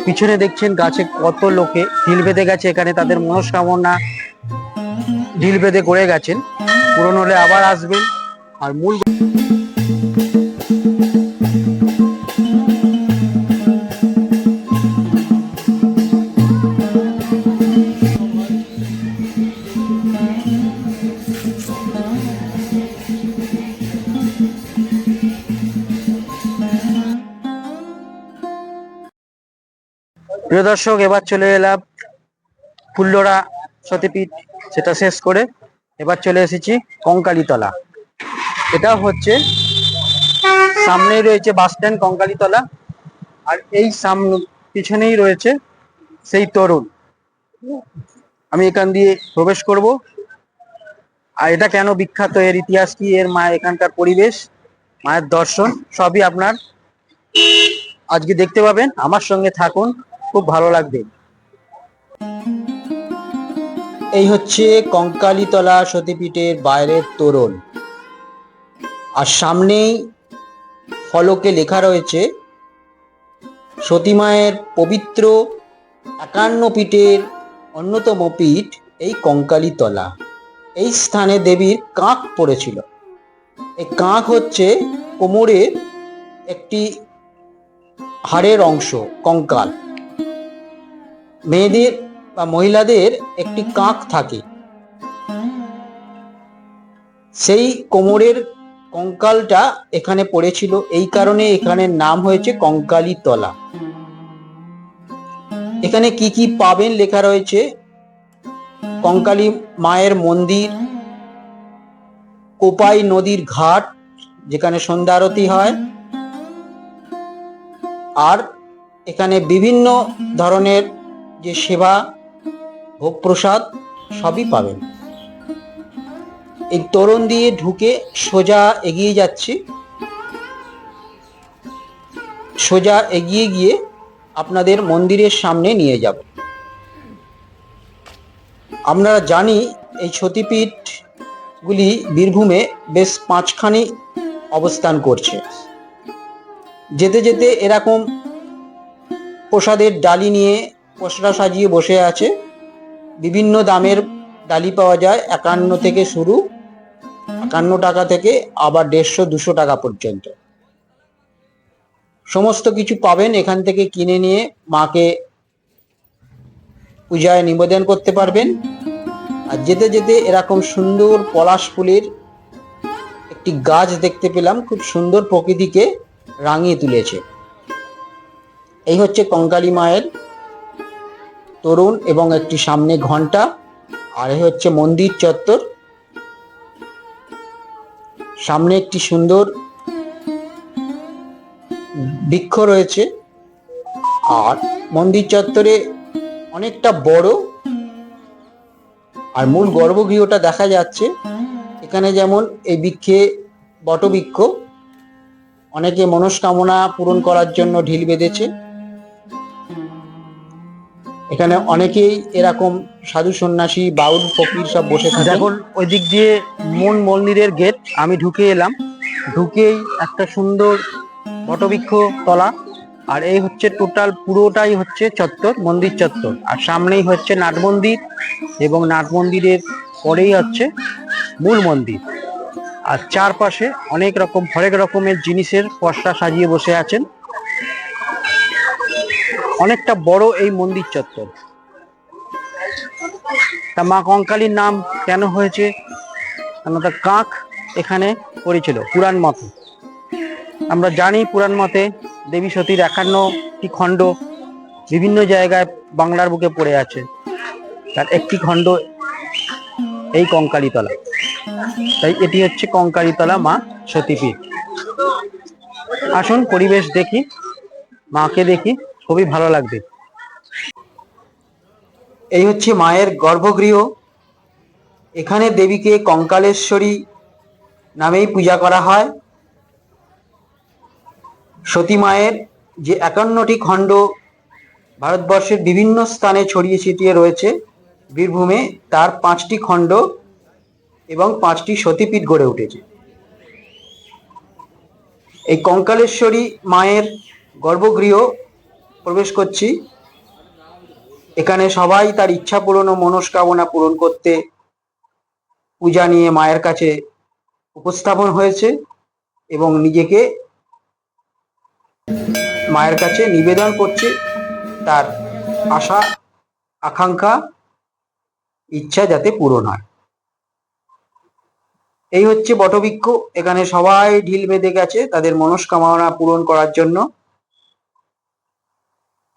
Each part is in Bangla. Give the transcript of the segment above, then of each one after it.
পিছনে দেখছেন গাছে কত লোকে ঢিল বেঁধে গেছে, এখানে তাদের মনস্কামনা ঢিল বেঁধে করে গেছেন, পূরণ হলে আবার আসবেন। আর মূল প্রিয় দর্শক, এবার চলে এলাম ফুল্লরা সতীপীঠ, সেটা শেষ করে এবার চলে এসেছি কঙ্কালীতলা। এটা হচ্ছে সামনেই রয়েছে বাস স্ট্যান্ড কঙ্কালীতলা, আর এই পিছনেই রয়েছে সেই তরুণ। আমি এখান দিয়ে প্রবেশ করব। আর এটা কেন বিখ্যাত, এর ইতিহাস কি, এর এখানকার পরিবেশ, মায়ের দর্শন সবই আপনার আজকে দেখতে পাবেন। আমার সঙ্গে থাকুন, খুব ভালো লাগবে। এই হচ্ছে কঙ্কালীতলা সতীপীঠের বাইরের তোরণ, আর সামনেই ফলকে লেখা রয়েছে সতী মায়ের পবিত্র ৫১ পীঠের অন্যতম পীঠ এই কঙ্কালীতলা। এই স্থানে দেবীর কাঁক পড়েছিল। এই কাঁক হচ্ছে কোমরের একটি হাড়ের অংশ, কঙ্কাল। মেয়েদের বা মহিলাদের একটি কাঁক থাকে, সেই কোমরের কঙ্কালটা এখানে পড়েছিল, এই কারণে এখানের নাম হয়েছে কঙ্কালীতলা। এখানে কি কি পাবেন লেখা রয়েছে: কঙ্কালী মায়ের মন্দির, কোপাই নদীর ঘাট যেখানে সন্ধ্যা আরতি হয়, আর এখানে বিভিন্ন ধরনের যে সেবা, ভোগ প্রসাদ সবই পাবেন। এই তোরণ দিয়ে ঢুকে সোজা এগিয়ে যাচ্ছি। সোজা এগিয়ে গিয়ে আপনাদের মন্দিরের সামনে নিয়ে যাব। আমরা জানি এই সতীপীঠগুলি বীরভূমে বেশ ৫খানি অবস্থান করছে। যেতে যেতে এরকম প্রসাদের ডালি নিয়ে পসরা সাজিয়ে বসে আছে। বিভিন্ন দামের ডালি পাওয়া যায়, ৫১ থেকে শুরু, ৫১ টাকা থেকে আবার ১৫০-২০০ টাকা পর্যন্ত। সমস্ত কিছু পাবেন এখান থেকে কিনে নিয়ে মাকে পূজায় নিবেদন করতে পারবেন। আর যেতে যেতে এরকম সুন্দর পলাশ ফুলের একটি গাছ দেখতে পেলাম, খুব সুন্দর প্রকৃতিকে রাঙিয়ে তুলেছে। এই হচ্ছে কঙ্কালী মায়ের তোরণ এবং একটি সামনে ঘন্টা, আর এই হচ্ছে মন্দির চত্বর। সামনে একটি সুন্দর বৃক্ষ রয়েছে, আর মন্দির চত্বরে অনেকটা বড়, আর মূল গর্ভগৃহটা দেখা যাচ্ছে। এখানে যেমন এই বৃক্ষে বটবৃক্ষ, অনেকে মনস্কামনা পূরণ করার জন্য ঢিল বেঁধেছে। এখানে অনেকেই এরকম সাধু সন্ন্যাসী, বাউল, ফকির সব বসে থাকে। এখন ওই দিক দিয়ে মূল মন্দিরের গেট, আমি ঢুকে এলাম। ঢুকেই একটা সুন্দর বটবৃক্ষ তলা, আর এই হচ্ছে টোটাল পুরোটাই হচ্ছে চত্বর, মন্দির চত্বর। আর সামনেই হচ্ছে নাট মন্দির, এবং নাট মন্দিরের পরেই হচ্ছে মূল মন্দির। আর চারপাশে অনেক রকম হরেক রকমের জিনিসের পসরা সাজিয়ে বসে আছেন। অনেকটা বড় এই মন্দির চত্বর। তা মা কঙ্কালীর নাম কেন হয়েছে? কারণ তার কাঁক এখানে পড়েছিল পুরাণ মতে। আমরা জানি পুরাণ মতে দেবী সতীর ৫১টি খণ্ড বিভিন্ন জায়গায় বাংলার বুকে পড়ে আছে, তার একটি খণ্ড এই কঙ্কালীতলা। তাই এটি হচ্ছে কঙ্কালীতলা মা সতীপীঠ। আসুন পরিবেশ দেখি, মাকে দেখি, খুবই ভালো লাগবে। এই হচ্ছে মায়ের গর্ভগৃহ। এখানে দেবীকে কঙ্কালেশ্বরী নামেই পূজা করা হয়। সতী মায়ের যে ৫১টি খণ্ড ভারতবর্ষের বিভিন্ন স্থানে ছড়িয়ে ছিটিয়ে রয়েছে বীরভূমে, তার ৫টি খণ্ড এবং ৫টি সতীপীঠ গড়ে উঠেছে। এই কঙ্কালেশ্বরী মায়ের গর্ভগৃহ প্রবেশ করছি। এখানে সবাই তার ইচ্ছা পূরণ ও মনস্কামনা পূরণ করতে পূজা নিয়ে মায়ের কাছে উপস্থাপন হয়েছে এবং নিজেকে মায়ের কাছে নিবেদন করছে তার আশা আকাঙ্ক্ষা ইচ্ছা যাতে পূরণ হয়। এই হচ্ছে বটবৃক্ষ। এখানে সবাই ঢিল বেঁধে গেছে তাদের মনস্কামনা পূরণ করার জন্য।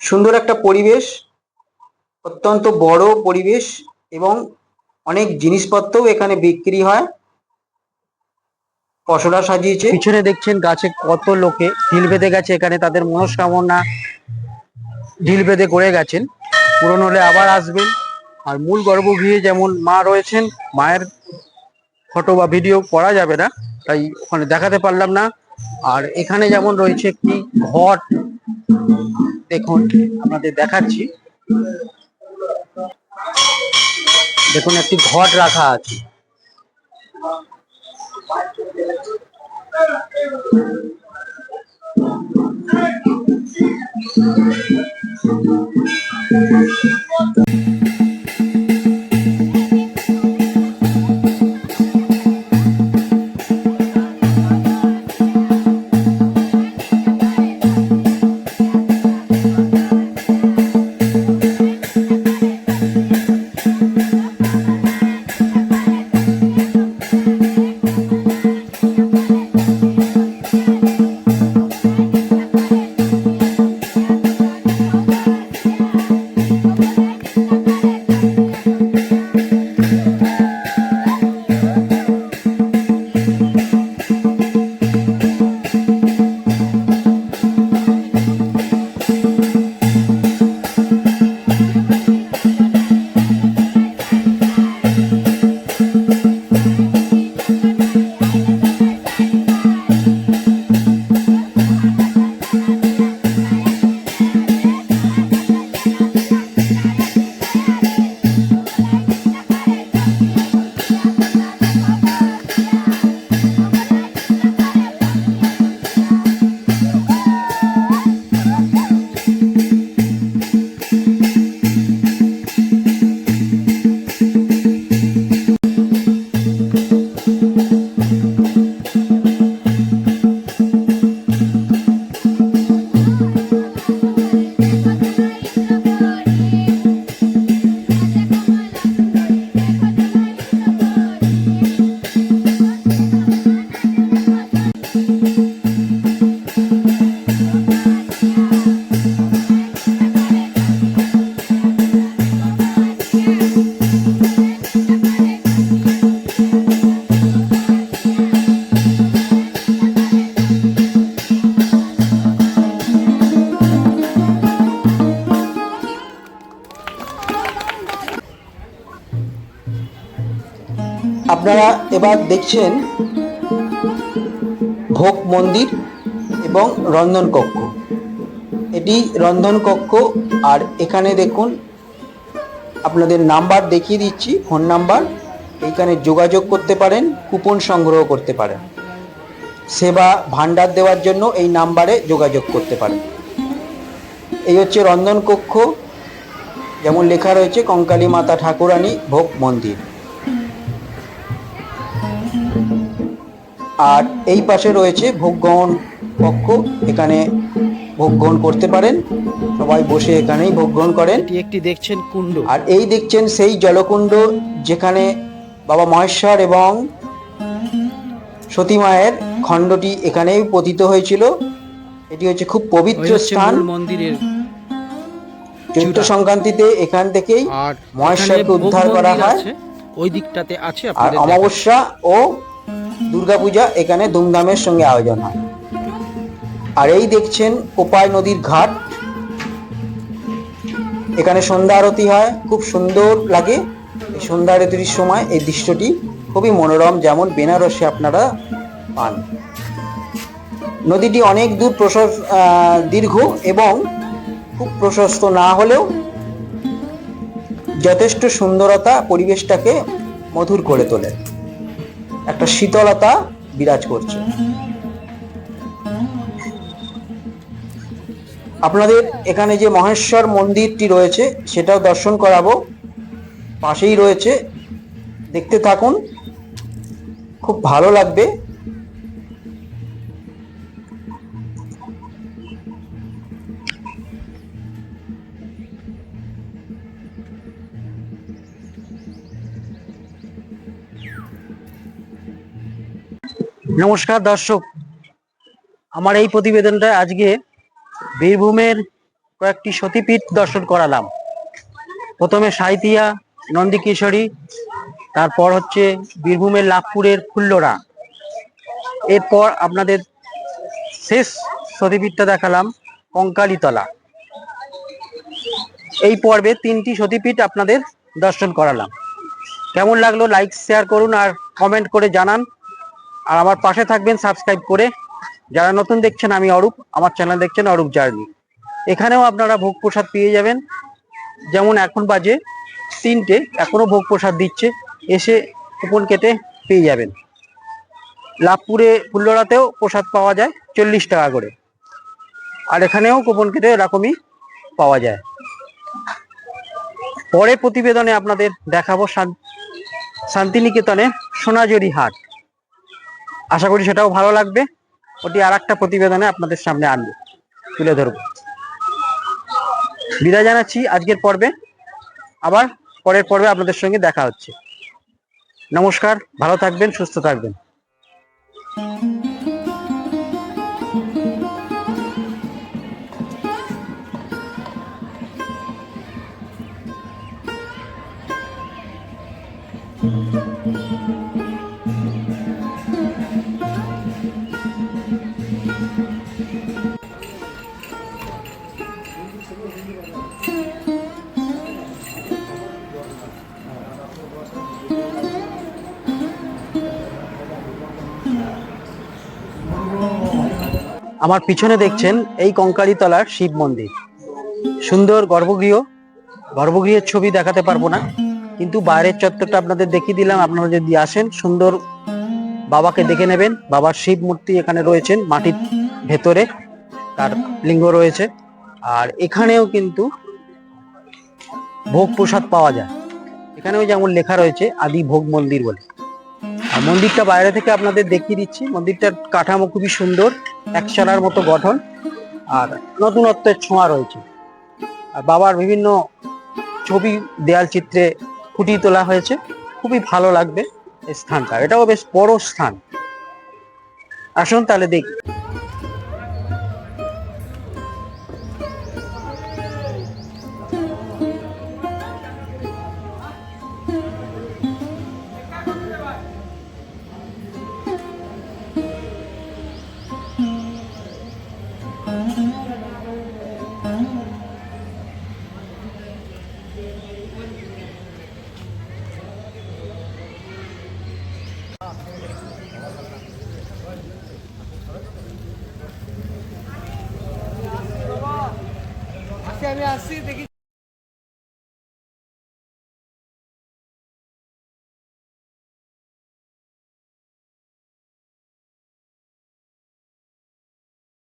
সুন্দর একটা পরিবেশ, অত্যন্ত বড় পরিবেশ এবং অনেক জিনিসপত্রও এখানে বিক্রি হয়। পসরা সাজিয়েছে। পিছনে দেখছেন গাছে কত লোকে ঢিল বেঁধে গেছে, এখানে তাদের মনস্কামনা ঢিল বেঁধে করে গেছেন, পূরণ হলে আবার আসবেন। আর মূল গর্ভগৃহে যেমন মা রয়েছেন, মায়ের ফটো বা ভিডিও করা যাবে না, তাই ওখানে দেখাতে পারলাম না। আর এখানে যেমন রয়েছে একটি ঘট, দেখুন আপনাদের দেখাচ্ছি, দেখুন একটি ঘট রাখা আছে। আপনারা এবার দেখছেন ভোগ মন্দির এবং রন্ধন কক্ষ। এটি রন্ধন কক্ষ। আর এখানে দেখুন আপনাদের নাম্বার দেখিয়ে দিচ্ছি, ফোন নাম্বার, এইখানে যোগাযোগ করতে পারেন, কুপন সংগ্রহ করতে পারেন। সেবা ভান্ডার দেওয়ার জন্য এই নাম্বারে যোগাযোগ করতে পারেন। এই হচ্ছে রন্ধন কক্ষ, যেমন লেখা রয়েছে কঙ্কালী মাতা ঠাকুরানী ভোগ মন্দির। আর এই পাশে রয়েছে ভোগ গ্রহণ কক্ষ, এখানে ভোগ গ্রহণ করতে পারেন, সবাই বসে এখানেই ভোগ গ্রহণ করেন। একটি দেখছেন কুণ্ড, আর এই দেখছেন সেই জলকুণ্ড যেখানে বাবা মহেশ্বর এবং সতী মায়ের খণ্ডটি এখানেই পতিত হয়েছিল। এটি হচ্ছে খুব পবিত্র স্থান। মন্দিরের চৈত্র সংক্রান্তিতে এখান থেকেই মহেশ্বরকে উদ্ধার করা হয়। ওই দিকটাতে আছে। আর অমাবস্যা ও দুর্গাপূজা এখানে ধুমধামের সঙ্গে আয়োজন হয়। আর এই দেখছেন কোপাই নদীর ঘাট, এখানে সন্ধ্যা আরতি হয়, খুব সুন্দর লাগে। এই সন্ধ্যা আরতির সময় এই দৃশ্যটি খুবই মনোরম, যেমন বেনারসে আপনারা পান। নদীটি অনেক দূর দীর্ঘ এবং খুব প্রশস্ত না হলেও যথেষ্ট সুন্দরতা পরিবেশটাকে মধুর করে তোলে, একটা শীতলতা বিরাজ করছে। আপনাদের এখানে যে মহেশ্বর মন্দিরটি রয়েছে সেটাও দর্শন করাবো, পাশেই রয়েছে, দেখতে থাকুন, খুব ভালো লাগবে। নমস্কার দর্শক, আমার এই প্রতিবেদনটা আজকে বীরভূমের কয়েকটি সতীপীঠ দর্শন করালাম। প্রথমে সাঁইথিয়া, নন্দিকেশ্বরী, তারপর হচ্ছে বীরভূমের লাভপুরের ফুল্লরা, এরপর আপনাদের শেষ সতীপীঠটা দেখালাম কঙ্কালীতলা। এই পর্বে 3টি সতীপীঠ আপনাদের দর্শন করালাম। কেমন লাগলো লাইক শেয়ার করুন আর কমেন্ট করে জানান, আর আমার পাশে থাকবেন সাবস্ক্রাইব করে। যারা নতুন দেখছেন, আমি অরূপ, আমার চ্যানেল দেখছেন অরূপ জার্নি। এখানেও আপনারা ভোগ প্রসাদ পেয়ে যাবেন, যেমন এখন বাজে 3টে, এখনো ভোগ প্রসাদ দিচ্ছে, এসে কুপন কেটে পেয়ে যাবেন। লাভপুরে ফুল্লরাতেও প্রসাদ পাওয়া যায় 40 টাকা করে, আর এখানেও কুপন কেটে এরকমই পাওয়া যায়। পরে প্রতিবেদনে আপনাদের দেখাবো শান্তিনিকেতনে সোনাঝুরি হাট, আশা করি সেটাও ভালো লাগবে। ওটি আর একটা প্রতিবেদনে আপনাদের সামনে আনবো, তুলে ধরবো। বিদায় জানাচ্ছি আজকের পর্বে, আবার পরের পর্বে আপনাদের সঙ্গে দেখা হচ্ছে। নমস্কার, ভালো থাকবেন, সুস্থ থাকবেন। আমার পিছনে দেখছেন এই কঙ্কালীতলার শিব মন্দির, সুন্দর গর্ভগৃহ। গর্ভগৃহের ছবি দেখাতে পারবো না, কিন্তু বাইরের চত্বরটা আপনাদের দেখিয়ে দিলাম। আপনারা যদি আসেন, সুন্দর বাবাকে দেখে নেবেন। বাবার শিব মূর্তি এখানে রয়েছেন মাটির ভেতরে, তার লিঙ্গ রয়েছে। আর এখানেও কিন্তু ভোগ প্রসাদ পাওয়া যায়। এখানেও যেমন লেখা রয়েছে আদি ভোগ মন্দির বলে। আর মন্দিরটা বাইরে থেকে আপনাদের দেখিয়ে দিচ্ছি। মন্দিরটার কাঠামো খুবই সুন্দর, একচালার মতো গঠন, আর নতুনত্বের ছোঁয়া রয়েছে। আর বাবার বিভিন্ন ছবি দেয়াল চিত্রে ফুটিয়ে তোলা হয়েছে, খুবই ভালো লাগবে এই স্থানটা। এটাও বেশ বড় স্থান। আসুন তাহলে দেখি। আমি আসছি দেখি